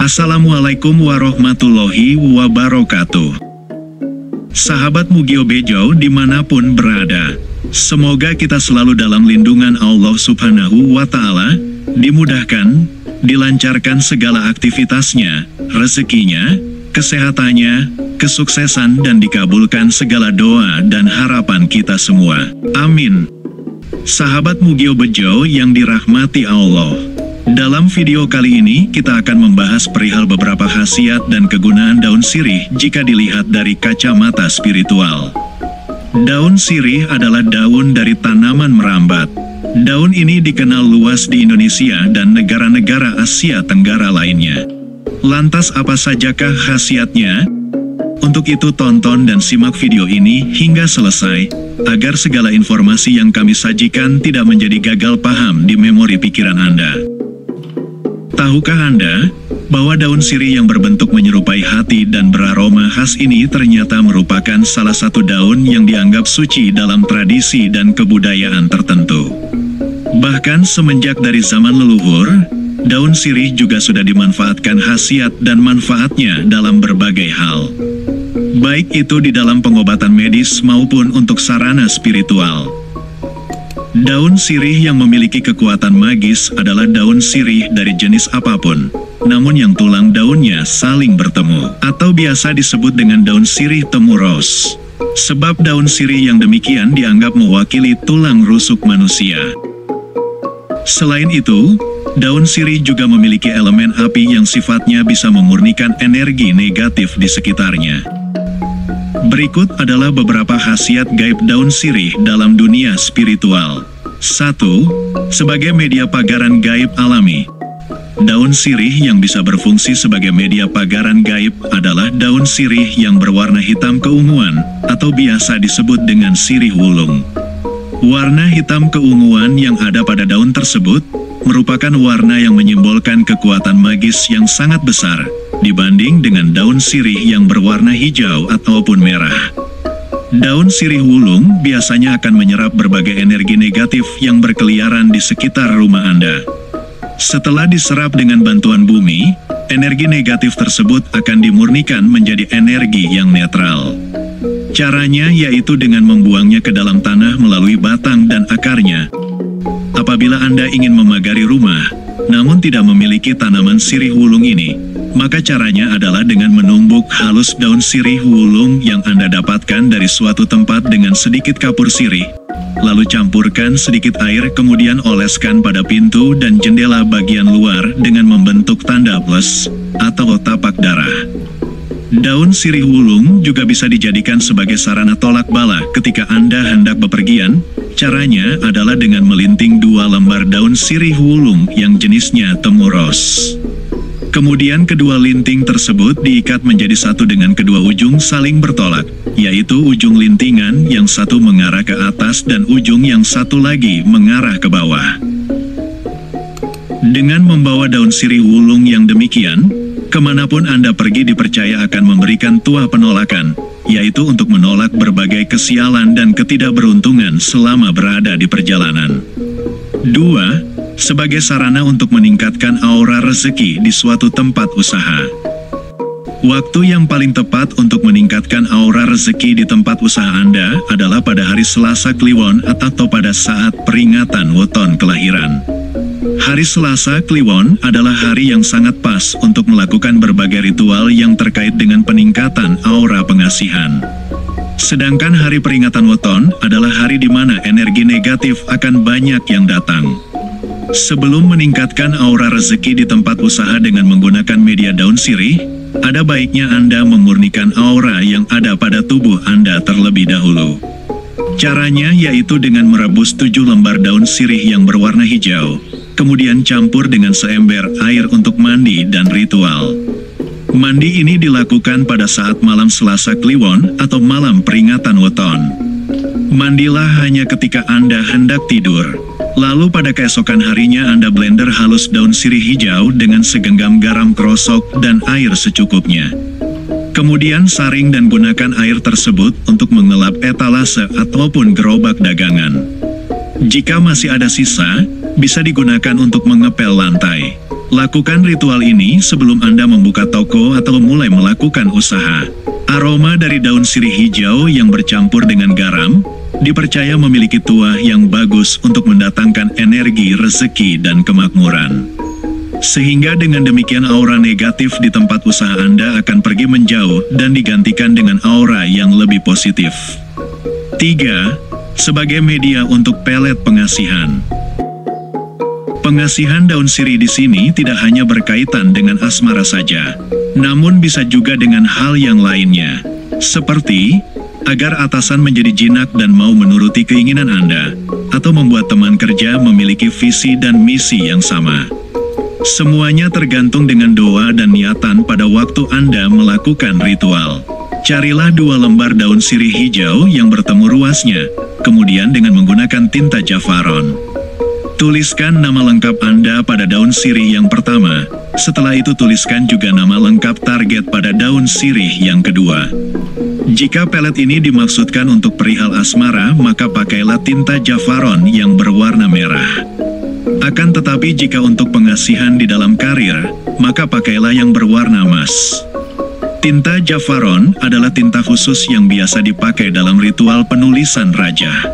Assalamualaikum warahmatullahi wabarakatuh. Sahabat Mugio Bejo dimanapun berada, semoga kita selalu dalam lindungan Allah Subhanahu wa Ta'ala, dimudahkan, dilancarkan segala aktivitasnya, rezekinya, kesehatannya, kesuksesan dan dikabulkan segala doa dan harapan kita semua. Amin. Sahabat Mugio Bejo yang dirahmati Allah, dalam video kali ini kita akan membahas perihal beberapa khasiat dan kegunaan daun sirih jika dilihat dari kacamata spiritual. Daun sirih adalah daun dari tanaman merambat. Daun ini dikenal luas di Indonesia dan negara-negara Asia Tenggara lainnya. Lantas apa sajakah khasiatnya? Untuk itu tonton dan simak video ini hingga selesai, agar segala informasi yang kami sajikan tidak menjadi gagal paham di memori pikiran Anda. Tahukah Anda, bahwa daun sirih yang berbentuk menyerupai hati dan beraroma khas ini ternyata merupakan salah satu daun yang dianggap suci dalam tradisi dan kebudayaan tertentu. Bahkan semenjak dari zaman leluhur, daun sirih juga sudah dimanfaatkan khasiat dan manfaatnya dalam berbagai hal. Baik itu di dalam pengobatan medis maupun untuk sarana spiritual. Daun sirih yang memiliki kekuatan magis adalah daun sirih dari jenis apapun, namun yang tulang daunnya saling bertemu, atau biasa disebut dengan daun sirih temu ros. Sebab daun sirih yang demikian dianggap mewakili tulang rusuk manusia. Selain itu, daun sirih juga memiliki elemen api yang sifatnya bisa memurnikan energi negatif di sekitarnya. Berikut adalah beberapa khasiat gaib daun sirih dalam dunia spiritual. 1. Sebagai media pagaran gaib alami. Daun sirih yang bisa berfungsi sebagai media pagaran gaib adalah daun sirih yang berwarna hitam keunguan, atau biasa disebut dengan sirih wulung. Warna hitam keunguan yang ada pada daun tersebut merupakan warna yang menyimbolkan kekuatan magis yang sangat besar dibanding dengan daun sirih yang berwarna hijau ataupun merah. Daun sirih wulung biasanya akan menyerap berbagai energi negatif yang berkeliaran di sekitar rumah Anda. Setelah diserap dengan bantuan bumi, energi negatif tersebut akan dimurnikan menjadi energi yang netral. Caranya yaitu dengan membuangnya ke dalam tanah melalui batang dan akarnya. Apabila Anda ingin memagari rumah, namun tidak memiliki tanaman sirih wulung ini, maka caranya adalah dengan menumbuk halus daun sirih wulung yang Anda dapatkan dari suatu tempat dengan sedikit kapur sirih. Lalu campurkan sedikit air kemudian oleskan pada pintu dan jendela bagian luar dengan membentuk tanda plus atau tapak darah. Daun sirih wulung juga bisa dijadikan sebagai sarana tolak bala ketika Anda hendak bepergian. Caranya adalah dengan melinting 2 lembar daun sirih wulung yang jenisnya temu ros. Kemudian kedua linting tersebut diikat menjadi satu dengan kedua ujung saling bertolak, yaitu ujung lintingan yang satu mengarah ke atas dan ujung yang satu lagi mengarah ke bawah. Dengan membawa daun sirih wulung yang demikian, kemanapun Anda pergi dipercaya akan memberikan tuah penolakan, yaitu untuk menolak berbagai kesialan dan ketidakberuntungan selama berada di perjalanan. 2. Sebagai sarana untuk meningkatkan aura rezeki di suatu tempat usaha. Waktu yang paling tepat untuk meningkatkan aura rezeki di tempat usaha Anda adalah pada hari Selasa Kliwon atau pada saat peringatan weton kelahiran. Hari Selasa Kliwon adalah hari yang sangat pas untuk melakukan berbagai ritual yang terkait dengan peningkatan aura pengasihan. Sedangkan hari peringatan weton adalah hari di mana energi negatif akan banyak yang datang. Sebelum meningkatkan aura rezeki di tempat usaha dengan menggunakan media daun sirih, ada baiknya Anda memurnikan aura yang ada pada tubuh Anda terlebih dahulu. Caranya yaitu dengan merebus 7 lembar daun sirih yang berwarna hijau, kemudian campur dengan seember air untuk mandi dan ritual. Mandi ini dilakukan pada saat malam Selasa Kliwon atau malam peringatan weton. Mandilah hanya ketika Anda hendak tidur. Lalu pada keesokan harinya Anda blender halus daun sirih hijau dengan segenggam garam krosok dan air secukupnya. Kemudian saring dan gunakan air tersebut untuk mengelap etalase ataupun gerobak dagangan. Jika masih ada sisa, bisa digunakan untuk mengepel lantai. Lakukan ritual ini sebelum Anda membuka toko atau mulai melakukan usaha. Aroma dari daun sirih hijau yang bercampur dengan garam dipercaya memiliki tuah yang bagus untuk mendatangkan energi, rezeki, dan kemakmuran. Sehingga dengan demikian aura negatif di tempat usaha Anda akan pergi menjauh dan digantikan dengan aura yang lebih positif. 3. Sebagai media untuk pelet pengasihan. Pengasihan daun sirih di sini tidak hanya berkaitan dengan asmara saja, namun bisa juga dengan hal yang lainnya. Seperti, agar atasan menjadi jinak dan mau menuruti keinginan Anda, atau membuat teman kerja memiliki visi dan misi yang sama. Semuanya tergantung dengan doa dan niatan pada waktu Anda melakukan ritual. Carilah 2 lembar daun sirih hijau yang bertemu ruasnya, kemudian dengan menggunakan tinta Javaron. Tuliskan nama lengkap Anda pada daun sirih yang pertama, setelah itu tuliskan juga nama lengkap target pada daun sirih yang kedua. Jika pelet ini dimaksudkan untuk perihal asmara, maka pakailah tinta Javaron yang berwarna merah. Akan tetapi jika untuk pengasihan di dalam karir, maka pakailah yang berwarna emas. Tinta Javaron adalah tinta khusus yang biasa dipakai dalam ritual penulisan raja.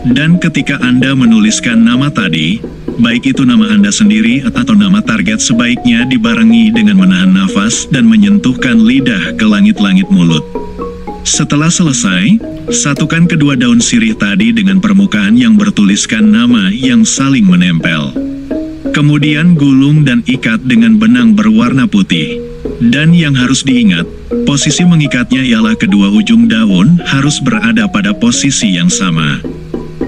Dan ketika Anda menuliskan nama tadi, baik itu nama Anda sendiri atau nama target, sebaiknya dibarengi dengan menahan nafas dan menyentuhkan lidah ke langit-langit mulut. Setelah selesai, satukan kedua daun sirih tadi dengan permukaan yang bertuliskan nama yang saling menempel. Kemudian gulung dan ikat dengan benang berwarna putih. Dan yang harus diingat, posisi mengikatnya ialah kedua ujung daun harus berada pada posisi yang sama.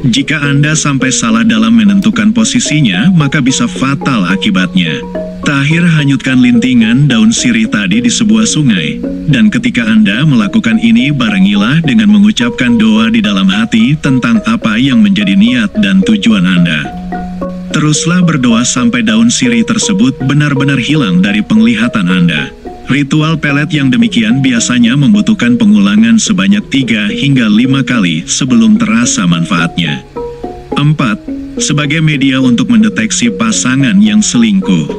Jika Anda sampai salah dalam menentukan posisinya, maka bisa fatal akibatnya. Terakhir, hanyutkan lintingan daun sirih tadi di sebuah sungai, dan ketika Anda melakukan ini, barengilah dengan mengucapkan doa di dalam hati tentang apa yang menjadi niat dan tujuan Anda. Teruslah berdoa sampai daun sirih tersebut benar-benar hilang dari penglihatan Anda. Ritual pelet yang demikian biasanya membutuhkan pengulangan sebanyak 3 hingga 5 kali sebelum terasa manfaatnya. 4. Sebagai media untuk mendeteksi pasangan yang selingkuh.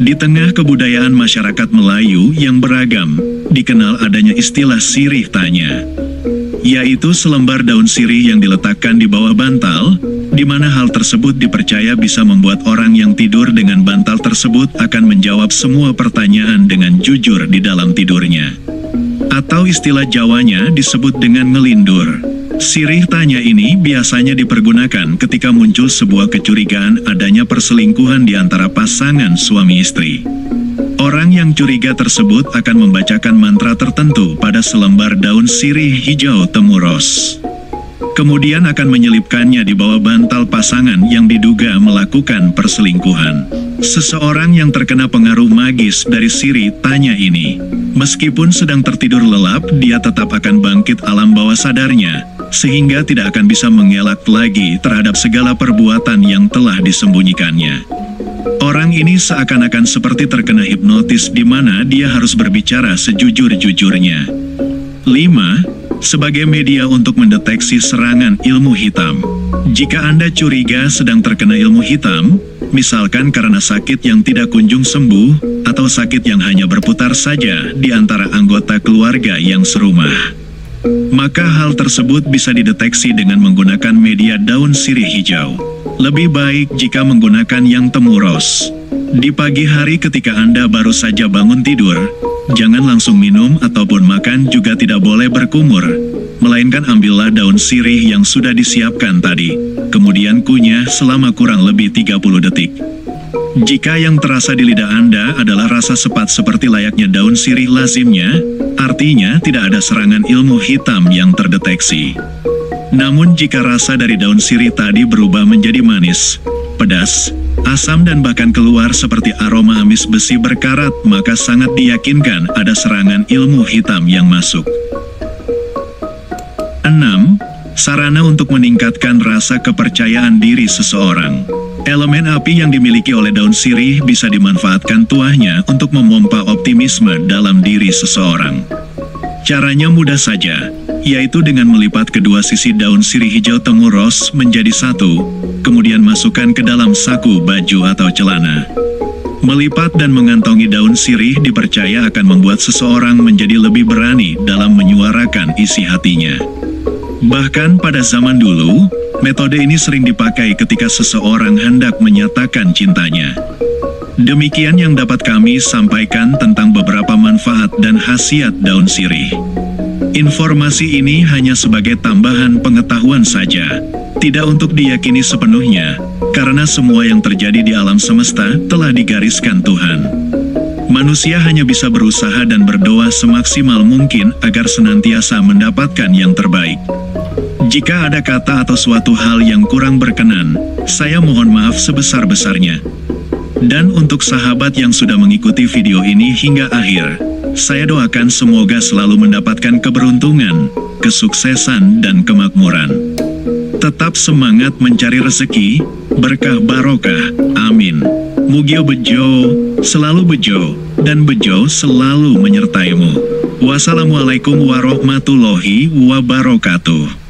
Di tengah kebudayaan masyarakat Melayu yang beragam, dikenal adanya istilah sirih tanya, yaitu selembar daun sirih yang diletakkan di bawah bantal, di mana hal tersebut dipercaya bisa membuat orang yang tidur dengan bantal tersebut akan menjawab semua pertanyaan dengan jujur di dalam tidurnya. Atau istilah Jawanya disebut dengan ngelindur. Sirih tanya ini biasanya dipergunakan ketika muncul sebuah kecurigaan adanya perselingkuhan di antara pasangan suami istri. Orang yang curiga tersebut akan membacakan mantra tertentu pada selembar daun sirih hijau temuros. Kemudian akan menyelipkannya di bawah bantal pasangan yang diduga melakukan perselingkuhan. Seseorang yang terkena pengaruh magis dari sirih tanya ini, meskipun sedang tertidur lelap, dia tetap akan bangkit alam bawah sadarnya, sehingga tidak akan bisa mengelak lagi terhadap segala perbuatan yang telah disembunyikannya. Orang ini seakan-akan seperti terkena hipnotis di mana dia harus berbicara sejujur-jujurnya. 5. Sebagai media untuk mendeteksi serangan ilmu hitam. Jika Anda curiga sedang terkena ilmu hitam, misalkan karena sakit yang tidak kunjung sembuh, atau sakit yang hanya berputar saja di antara anggota keluarga yang serumah, maka hal tersebut bisa dideteksi dengan menggunakan media daun sirih hijau. Lebih baik jika menggunakan yang temuros. Di pagi hari ketika Anda baru saja bangun tidur, jangan langsung minum ataupun makan, juga tidak boleh berkumur, melainkan ambillah daun sirih yang sudah disiapkan tadi, kemudian kunyah selama kurang lebih 30 detik. Jika yang terasa di lidah Anda adalah rasa sepat seperti layaknya daun sirih lazimnya, artinya tidak ada serangan ilmu hitam yang terdeteksi. Namun jika rasa dari daun sirih tadi berubah menjadi manis, pedas, asam dan bahkan keluar seperti aroma amis besi berkarat, maka sangat diyakinkan ada serangan ilmu hitam yang masuk. 6. Sarana untuk meningkatkan rasa kepercayaan diri seseorang. Elemen api yang dimiliki oleh daun sirih bisa dimanfaatkan tuahnya untuk memompa optimisme dalam diri seseorang. Caranya mudah saja. yaitu dengan melipat kedua sisi daun sirih hijau tenguros menjadi satu, kemudian masukkan ke dalam saku baju atau celana. Melipat dan mengantongi daun sirih dipercaya akan membuat seseorang menjadi lebih berani dalam menyuarakan isi hatinya. Bahkan pada zaman dulu, metode ini sering dipakai ketika seseorang hendak menyatakan cintanya. Demikian yang dapat kami sampaikan tentang beberapa manfaat dan khasiat daun sirih. Informasi ini hanya sebagai tambahan pengetahuan saja, tidak untuk diyakini sepenuhnya, karena semua yang terjadi di alam semesta telah digariskan Tuhan. Manusia hanya bisa berusaha dan berdoa semaksimal mungkin agar senantiasa mendapatkan yang terbaik. Jika ada kata atau suatu hal yang kurang berkenan, saya mohon maaf sebesar-besarnya. Dan untuk sahabat yang sudah mengikuti video ini hingga akhir, saya doakan semoga selalu mendapatkan keberuntungan, kesuksesan, dan kemakmuran. Tetap semangat mencari rezeki, berkah barokah, amin. Mugio Bejo, selalu bejo, dan bejo selalu menyertaimu. Wassalamualaikum warahmatullahi wabarakatuh.